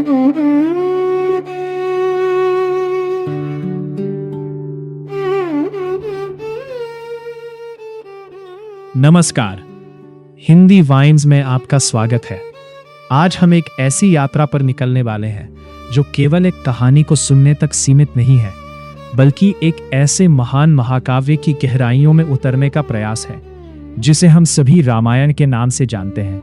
नमस्कार। हिंदी वाइन्स में आपका स्वागत है। आज हम एक ऐसी यात्रा पर निकलने वाले हैं जो केवल एक कहानी को सुनने तक सीमित नहीं है, बल्कि एक ऐसे महान महाकाव्य की गहराइयों में उतरने का प्रयास है जिसे हम सभी रामायण के नाम से जानते हैं,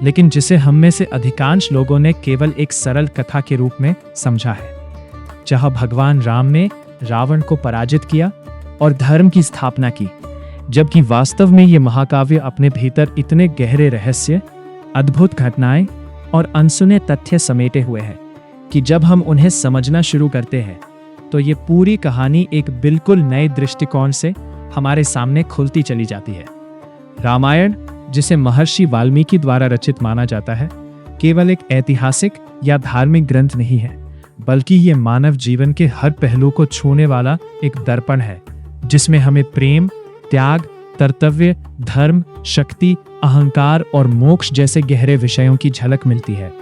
लेकिन जिसे हम में से अधिकांश लोगों ने केवल एक सरल कथा के रूप में समझा है, जहां भगवान राम ने रावण को पराजित किया और धर्म की स्थापना की, जबकि वास्तव में ये महाकाव्य अपने भीतर इतने गहरे रहस्य, अद्भुत घटनाएं और अनसुने तथ्य समेटे हुए हैं कि जब हम उन्हें समझना शुरू करते हैं तो ये पूरी कहानी एक बिल्कुल नए दृष्टिकोण से हमारे सामने खुलती चली जाती है। रामायण, जिसे महर्षि वाल्मीकि द्वारा रचित माना जाता है, केवल एक ऐतिहासिक या धार्मिक ग्रंथ नहीं है, बल्कि ये मानव जीवन के हर पहलू को छूने वाला एक दर्पण है, जिसमें हमें प्रेम, त्याग, कर्तव्य, धर्म, शक्ति, अहंकार और मोक्ष जैसे गहरे विषयों की झलक मिलती है।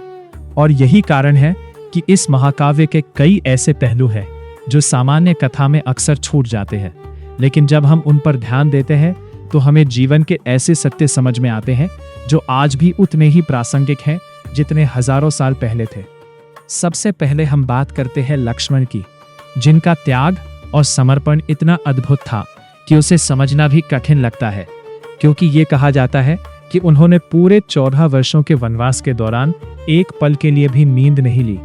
और यही कारण है कि इस महाकाव्य के कई ऐसे पहलू हैं जो सामान्य कथा में अक्सर छूट जाते हैं, लेकिन जब हम उन पर ध्यान देते हैं तो हमें जीवन के ऐसे सत्य समझ में आते हैं जो आज भी उतने ही प्रासंगिक हैं जितने हजारों साल पहले थे। सबसे पहले हम बात करते हैं लक्ष्मण की, जिनका त्याग और समर्पण इतना अद्भुत था कि उसे समझना भी कठिन लगता है, क्योंकि ये कहा जाता है कि उन्होंने पूरे 14 वर्षों के वनवास के दौरान एक पल के लिए भी नींद नहीं ली।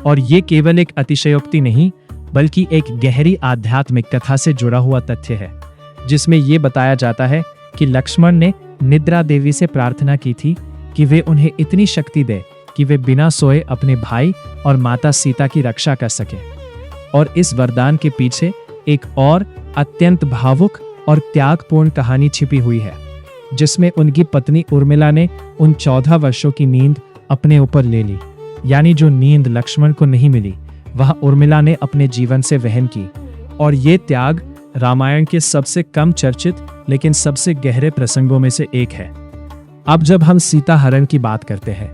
और ये केवल एक अतिशयोक्ति नहीं, बल्कि एक गहरी आध्यात्मिक कथा से जुड़ा हुआ तथ्य है, जिसमें ये बताया जाता है कि लक्ष्मण ने निद्रा देवी से प्रार्थना की थी कि वे उन्हें इतनी शक्ति दे कि वे बिना सोए अपने भाई और माता सीता की रक्षा कर सके। और इस वरदान के पीछे एक और अत्यंत भावुक और त्यागपूर्ण कहानी छिपी हुई है, जिसमें उनकी पत्नी उर्मिला ने उन 14 वर्षों की नींद अपने ऊपर ले ली। यानी जो नींद लक्ष्मण को नहीं मिली, वह उर्मिला ने अपने जीवन से वहन की। और ये त्याग रामायण के सबसे कम चर्चित लेकिन सबसे गहरे प्रसंगों में से एक है। अब जब हम सीता हरण की बात करते हैं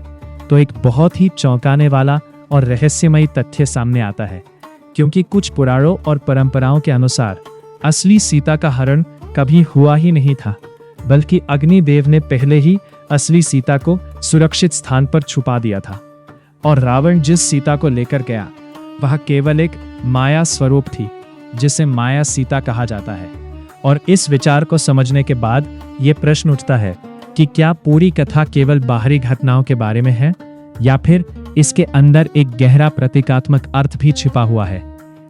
तो एक बहुत ही चौंकाने वाला और रहस्यमयी तथ्य सामने आता है, क्योंकि कुछ पुराणों और परंपराओं के अनुसार असली सीता का हरण कभी हुआ ही नहीं था, बल्कि अग्निदेव ने पहले ही असली सीता को सुरक्षित स्थान पर छुपा दिया था। और रावण जिस सीता को लेकर गया वह केवल एक माया स्वरूप थी, जिसे माया सीता कहा जाता है। और इस विचार को समझने के बाद ये प्रश्न उठता है कि क्या पूरी कथा केवल बाहरी घटनाओं के बारे में है, या फिर इसके अंदर एक गहरा प्रतीकात्मक अर्थ भी छिपा हुआ है,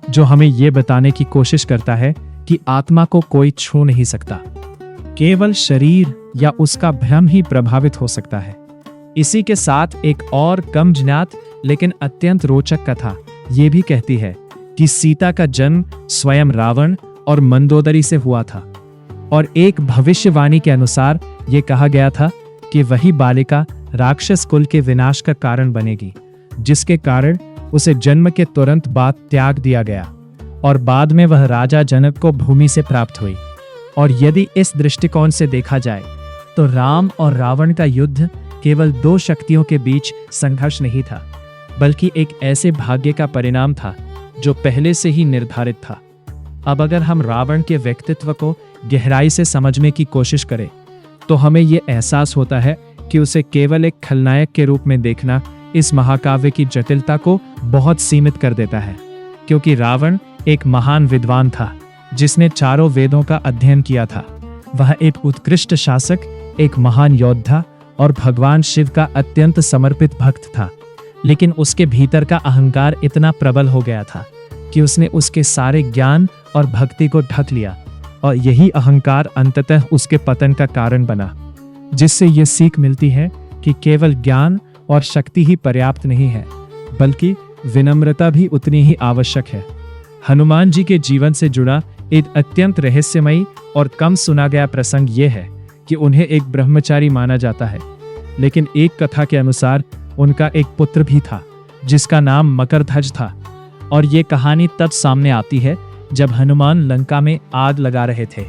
जो हमें ये बताने की कोशिश करता है कि आत्मा को कोई छू नहीं सकता, केवल शरीर या उसका भ्रम ही प्रभावित हो सकता है। इसी के साथ एक और कम ज्ञात लेकिन अत्यंत रोचक कथा ये भी कहती है कि सीता का जन्म स्वयं रावण और मंदोदरी से हुआ था। और एक भविष्यवाणी के अनुसार ये कहा गया था कि वही बालिका राक्षस कुल के विनाश का कारण बनेगी, जिसके कारण उसे जन्म के तुरंत बाद त्याग दिया गया और बाद में वह राजा जनक को भूमि से प्राप्त हुई। और यदि इस दृष्टिकोण से देखा जाए तो राम और रावण का युद्ध केवल दो शक्तियों के बीच संघर्ष नहीं था, बल्कि एक ऐसे भाग्य का परिणाम था जो पहले से ही निर्धारित था। अब अगर हम रावण के व्यक्तित्व को गहराई से समझने की कोशिश करें तो हमें ये एहसास होता है कि उसे केवल एक खलनायक के रूप में देखना इस महाकाव्य की जटिलता को बहुत सीमित कर देता है, क्योंकि रावण एक महान विद्वान था जिसने चारों वेदों का अध्ययन किया था। वह एक उत्कृष्ट शासक, एक महान योद्धा और भगवान शिव का अत्यंत समर्पित भक्त था। लेकिन उसके भीतर का अहंकार इतना प्रबल हो गया था कि उसने उसके सारे ज्ञान और भक्ति को ढक लिया, और यही अहंकार अंततः उसके पतन का कारण बना, जिससे ये सीख मिलती है कि केवल ज्ञान और शक्ति ही पर्याप्त नहीं है, बल्कि विनम्रता भी उतनी ही आवश्यक है। हनुमान जी के जीवन से जुड़ा एक अत्यंत रहस्यमयी और कम सुना गया प्रसंग ये है कि उन्हें एक ब्रह्मचारी माना जाता है, लेकिन एक कथा के अनुसार उनका एक पुत्र भी था जिसका नाम मकरध्वज था। और ये कहानी तब सामने आती है जब हनुमान लंका में आग लगा रहे थे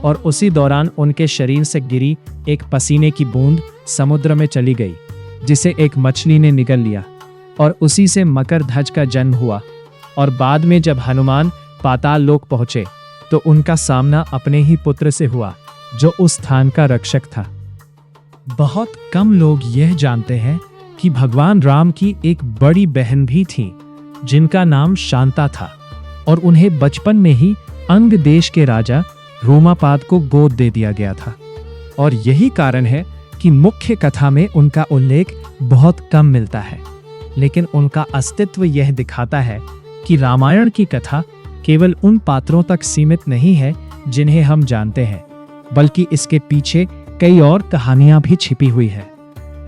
और उसी दौरान उनके शरीर से गिरी एक पसीने की बूंद समुद्र में चली गई, जिसे एक मछली ने निगल लिया। और उसी से मकर ध्वज का जन्म हुआ। और बाद में जब हनुमान पाताल लोक पहुंचे तो उनका सामना अपने ही पुत्र से हुआ, जो उस स्थान का रक्षक था। बहुत कम लोग यह जानते हैं कि भगवान राम की एक बड़ी बहन भी थी, जिनका नाम शांता था, और उन्हें बचपन में ही अंग देश के राजा रोमापाद को गोद दे दिया गया था। और यही कारण है कि मुख्य कथा में उनका उल्लेख बहुत कम मिलता है, लेकिन उनका अस्तित्व यह दिखाता है कि रामायण की कथा केवल उन पात्रों तक सीमित नहीं है जिन्हें हम जानते हैं, बल्कि इसके पीछे कई और कहानियां भी छिपी हुई है।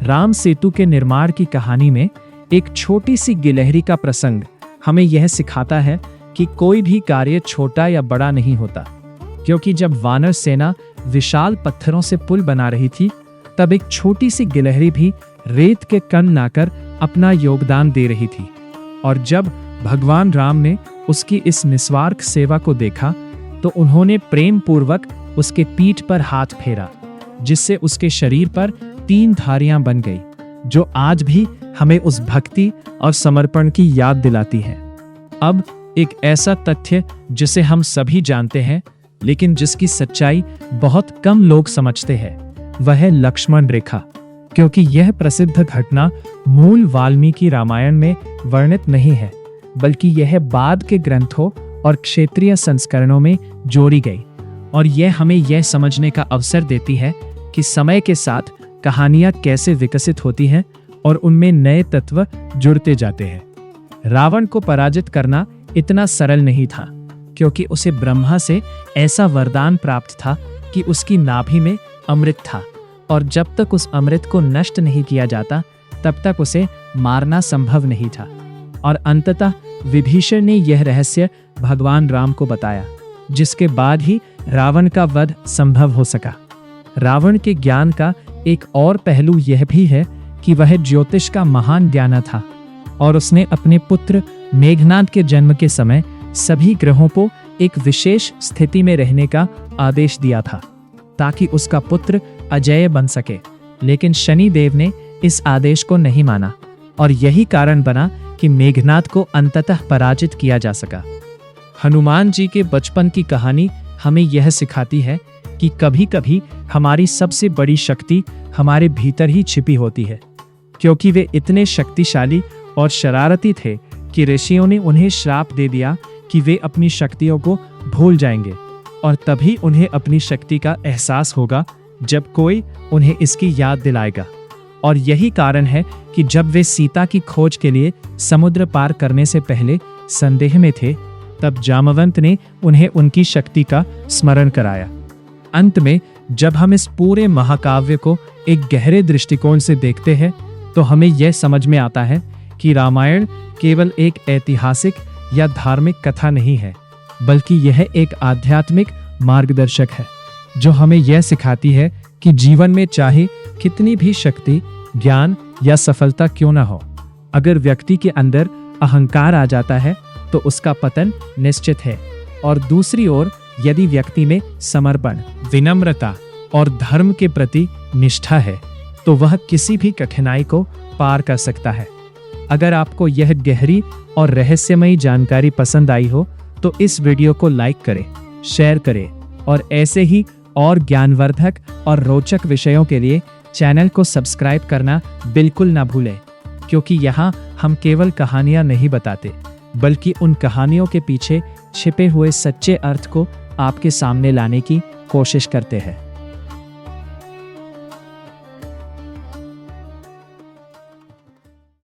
राम सेतु के निर्माण की कहानी में एक छोटी सी गिलहरी का प्रसंग हमें यह सिखाता है कि कोई भी कार्य छोटा या बड़ा नहीं होता, क्योंकि जब वानर सेना विशाल पत्थरों से पुल बना रही थी, तब एक छोटी सी गिलहरी भी रेत के कण लाकर अपना योगदान दे रही थी। और जब भगवान राम ने उसकी इस निस्वार्थ सेवा को देखा तो उन्होंने प्रेम पूर्वक उसके पीठ पर हाथ फेरा, जिससे उसके शरीर पर 3 धारियां बन गई, जो आज भी हमें उस भक्ति और समर्पण की याद दिलाती है। अब एक ऐसा तथ्य जिसे हम सभी जानते हैं, लेकिन जिसकी सच्चाई बहुत कम लोग समझते हैं, वह है लक्ष्मण रेखा, क्योंकि यह प्रसिद्ध घटना मूल वाल्मीकि रामायण में वर्णित नहीं है, बल्कि यह बाद के ग्रंथों और क्षेत्रीय संस्करणों में जोड़ी गई। और यह हमें यह समझने का अवसर देती है कि समय के साथ कहानियां कैसे विकसित होती हैं और उनमें नए तत्व जुड़ते जाते हैं। रावण को पराजित करना इतना सरल नहीं था, क्योंकि उसे ब्रह्मा से ऐसा वरदान प्राप्त था कि उसकी नाभि में अमृत था, और जब तक उस अमृत को नष्ट नहीं किया जाता तब तक उसे मारना संभव नहीं था। और अंततः विभीषण ने यह रहस्य भगवान राम को बताया, जिसके बाद ही रावण का वध संभव हो सका। रावण के ज्ञान का एक और पहलू यह भी है कि वह ज्योतिष का महान ज्ञाता था, और उसने अपने पुत्र मेघनाद के जन्म के समय सभी ग्रहों को एक विशेष स्थिति में रहने का आदेश दिया था, ताकि उसका पुत्र अजेय बन सके। लेकिन शनि देव ने इस आदेश को नहीं माना, और यही कारण बना कि मेघनाद को अंततः पराजित किया जा सका। हनुमान जी के बचपन की कहानी हमें यह सिखाती है कि कभी-कभी हमारी सबसे बड़ी शक्ति हमारे भीतर ही छिपी होती है, क्योंकि वे इतने शक्तिशाली और शरारती थे कि ऋषियों ने उन्हें श्राप दे दिया कि वे अपनी शक्तियों को भूल जाएंगे, और तभी उन्हें अपनी शक्ति का एहसास होगा जब कोई उन्हें इसकी याद दिलाएगा। और यही कारण है कि जब वे सीता की खोज के लिए समुद्र पार करने से पहले संदेह में थे, तब जामवंत ने उन्हें उनकी शक्ति का स्मरण कराया। अंत में जब हम इस पूरे महाकाव्य को एक गहरे दृष्टिकोण से देखते हैं, तो हमें यह समझ में आता है कि रामायण केवल एक ऐतिहासिक या धार्मिक कथा नहीं है, बल्कि यह एक आध्यात्मिक मार्गदर्शक है, जो हमें यह सिखाती है कि जीवन में चाहे कितनी भी शक्ति, ज्ञान या सफलता क्यों न हो, अगर व्यक्ति के अंदर अहंकार आ जाता है तो उसका पतन निश्चित है। और दूसरी ओर यदि व्यक्ति में समर्पण, विनम्रता और धर्म के प्रति निष्ठा है, तो वह किसी भी कठिनाई को पार कर सकता है। अगर आपको यह गहरी और रहस्यमयी जानकारी पसंद आई हो तो इस वीडियो को लाइक करें, शेयर करें, और ऐसे ही और ज्ञानवर्धक और रोचक विषयों के लिए चैनल को सब्सक्राइब करना बिल्कुल ना भूलें, क्योंकि यहाँ हम केवल कहानियाँ नहीं बताते, बल्कि उन कहानियों के पीछे छिपे हुए सच्चे अर्थ को आपके सामने लाने की कोशिश करते हैं।